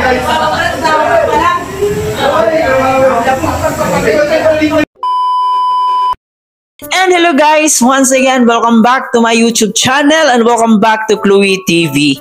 And hello guys, once again, welcome back to my YouTube channel and welcome back to Chloe TV.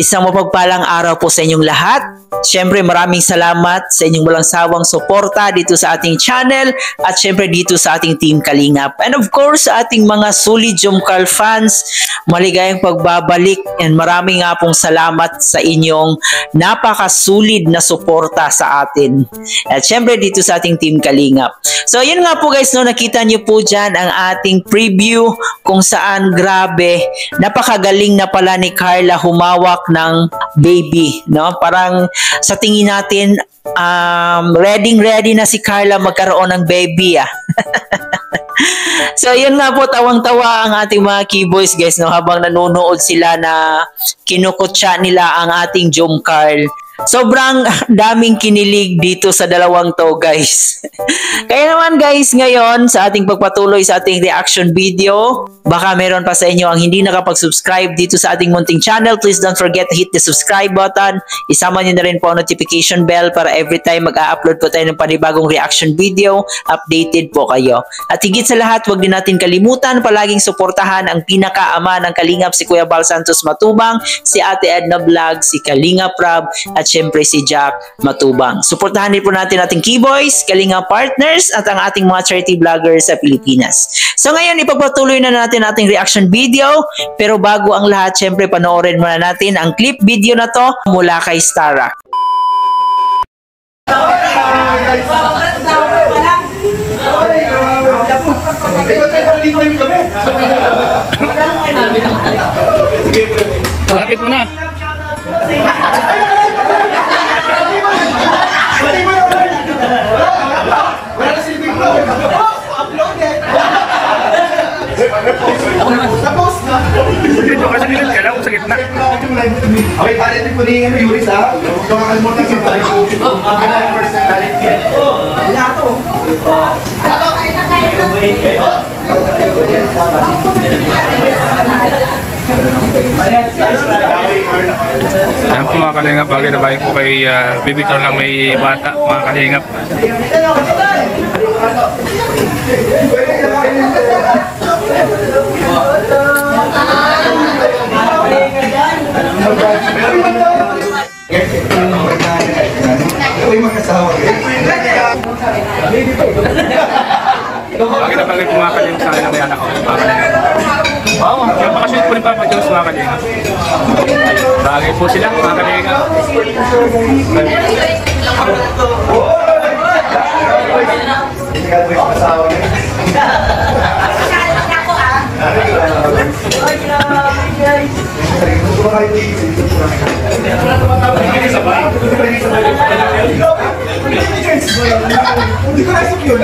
Isang mapagpalang araw po sa inyong lahat. Siyempre maraming salamat sa inyong walang sawang suporta dito sa ating channel at siyempre dito sa ating Team Kalingap. And of course sa ating mga solid Jomcarl fans, maligayang pagbabalik and maraming nga pong salamat sa inyong napakasulit na suporta sa atin. At siyempre dito sa ating Team Kalingap. So yun nga po guys, no, nakita niyo po dyan ang ating preview kung saan grabe, napakagaling na pala ni Carla humawak ng baby, no? Parang sa tingin natin ready na si Carla magkaroon ng baby So yun nga po, tawang-tawa ang ating mga keyboys guys, no, habang nanonood sila na kinukutsa nila ang ating Jomcarl. Sobrang daming kinilig dito sa dalawang to guys. Kaya naman guys, ngayon sa ating pagpatuloy sa ating reaction video, baka meron pa sa inyo ang hindi nakapag-subscribe dito sa ating munting channel. Please don't forget to hit the subscribe button. Isama nyo na rin po ang notification bell para every time mag-a-upload po tayo ng panibagong reaction video, updated po kayo. At higit sa lahat, huwag din natin kalimutan palaging suportahan ang pinaka-ama ng Kalingap, si Kuya Bal Santos Matubang, si Ate Edna Vlog, si Kalingap Rab, at syempre si Jack Matubang. Suportahan din po natin ating Keyboys, Kalingap Partners at ang ating mga charity vloggers sa Pilipinas. So ngayon, ipagpatuloy na natin ating reaction video, pero bago ang lahat, syempre panoorin muna natin ang clip video na to mula kay Stara. Lapit mo na. Tapos na. Dito ka sa gilid ka lang, sa gitna. Okay, talent din po ni Yuris ha. Huwag ka makalimutan sa talent. Ang first talent yan. Wala to. Ayan po mga Kalingap, bagay na bagay po kay Baby Carl lang may bata, mga Kalingap. Bagay na bagay po mga Kalingap sa akin na may anak ko, mga Kalingap. Yung pakasweet po ni Papa Jones, mga Kalingap. Bagay po sila, mga Kalingap. Hindi ko nasok yun.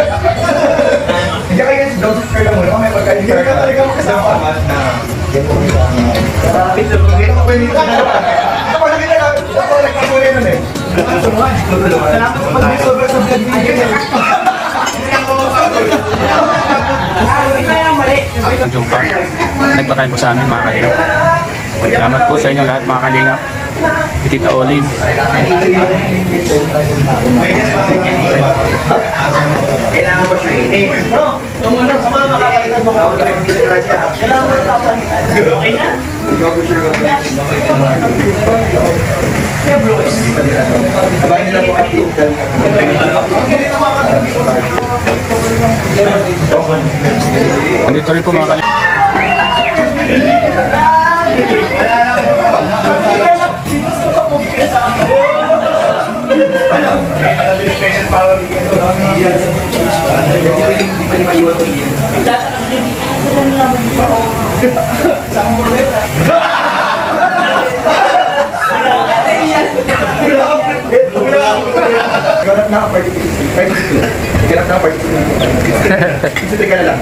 Hindi kayo si Joseph Carla mo, may pagkain ka talaga mo kasama na kapit sa mga ito ako nakita na ako nagpapuli nun eh. Salamat sa pag-discover sa vlog video niya. Ang Jomcarl, nagpakain po sa amin, mga Kalingap. Salamat po sa inyo lahat, mga Kalingap. Tita Olin. Kailangan mo siya i-name. Tumunod sa mga makakalitan mo ako tayo hindi na siya. Kailangan mo napapalitan. Okay na? Ikaw ko siya abay nila po at Andito rin po mga Kalingap. Ganap na party. Ganap na party. Sige na lang.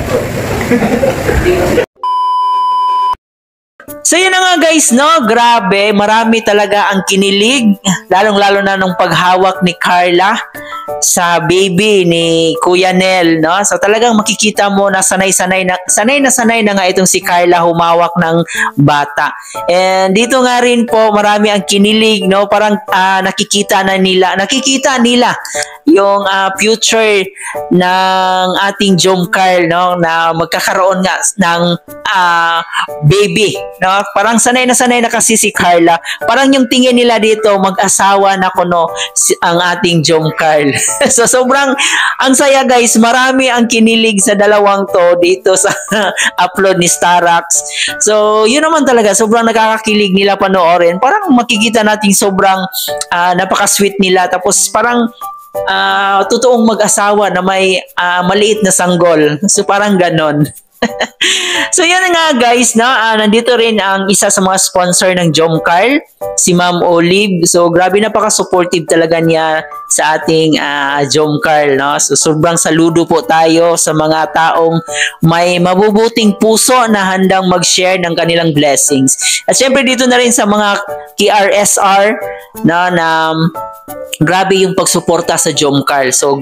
So yun na nga guys, no? Grabe, marami talaga ang kinilig, lalong-lalo na nung paghawak ni Carla. sa baby ni Kuya Nel, no? So talagang makikita mo na sanay na nga itong si Carla humawak ng bata. And dito nga rin po marami ang kinilig, no? Parang nakikita nila yung future ng ating Jomcarl, no? Na magkakaroon nga ng baby, no? Parang sanay na kasi si Carla. Parang yung tingin nila dito mag-asawa na kuno ang ating Jomcarl. So sobrang ang saya guys, marami ang kinilig sa dalawang to dito sa upload ni Starax. So yun naman talaga, sobrang nakakakilig nila panoorin. Parang makikita natin sobrang napaka-sweet nila, tapos parang totoong mag-asawa na may maliit na sanggol. So parang ganon. So yun nga guys, no? Nandito rin ang isa sa mga sponsor ng Jomcarl, si Ma'am Olive. So grabe, napaka-supportive talaga niya sa ating Jomcarl, no? So sobrang saludo po tayo sa mga taong may mabubuting puso na handang mag-share ng kanilang blessings. At syempre dito na rin sa mga KRSR, no, na grabe yung pagsuporta sa Jomcarl. So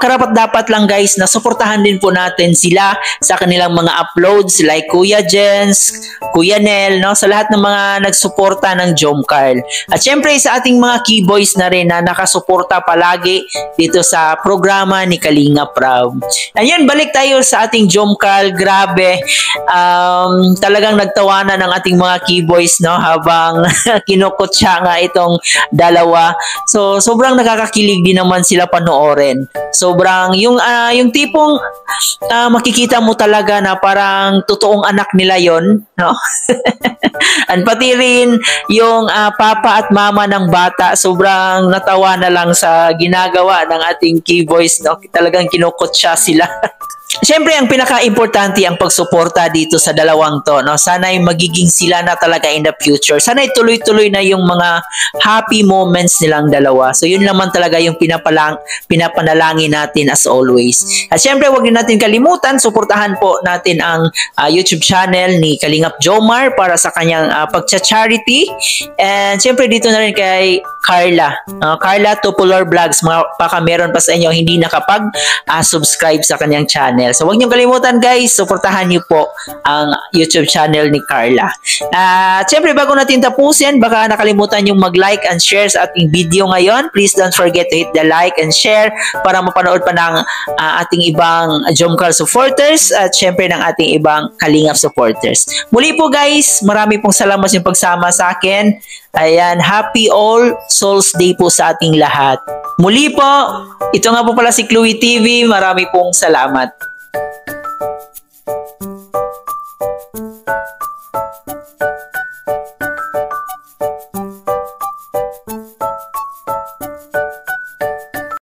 karapat dapat lang guys na suportahan din po natin sila sa kanilang mga uploads, like Kuya Jens, Kuya Nel, no, sa lahat ng mga nagsuporta ng Jomcarl. At syempre sa ating mga keyboys na rin na nakasuporta palagi dito sa programa ni Kalinga Prab. Ayun, balik tayo sa ating Jomcarl. Grabe, talagang nagtawanan ng ating mga keyboys, no, habang kinukutsa nga itong dalawa. So sobrang nakakakilig din naman sila panoorin. Sobrang yung tipong makikita mo talaga na parang totoong anak nila yon, no? And pati rin yung papa at mama ng bata, sobrang natawa na lang sa ginagawa ng ating keyboys, no? Talagang kinukutsa sila. Siyempre, ang pinaka-importante ang pagsuporta dito sa dalawang to, no? Sana'y magiging sila na talaga in the future. Sana'y tuloy-tuloy na yung mga happy moments nilang dalawa. So, yun naman talaga yung pinapanalangin natin as always. At siyempre, huwag din natin kalimutan, suportahan po natin ang YouTube channel ni Kalingap Jomar para sa kanyang pagcha-charity. And siyempre, dito na rin kay Carla. Carla Tupular Vlogs. Baka meron pa sa inyo hindi nakapag-subscribe sa kanyang channel. So, huwag niyong kalimutan guys, suportahan niyo po ang YouTube channel ni Carla. At syempre, bago natin tapusin, baka nakalimutan yung mag-like and share sa ating video ngayon. Please don't forget to hit the like and share para mapanood pa ng ating ibang Jomcarl supporters at syempre ng ating ibang Kalingap supporters. Muli po guys, marami pong salamat sa pagsama sa akin. Ayan, happy All Souls Day po sa ating lahat. Muli po, ito nga po pala si Chloe TV. Marami pong salamat.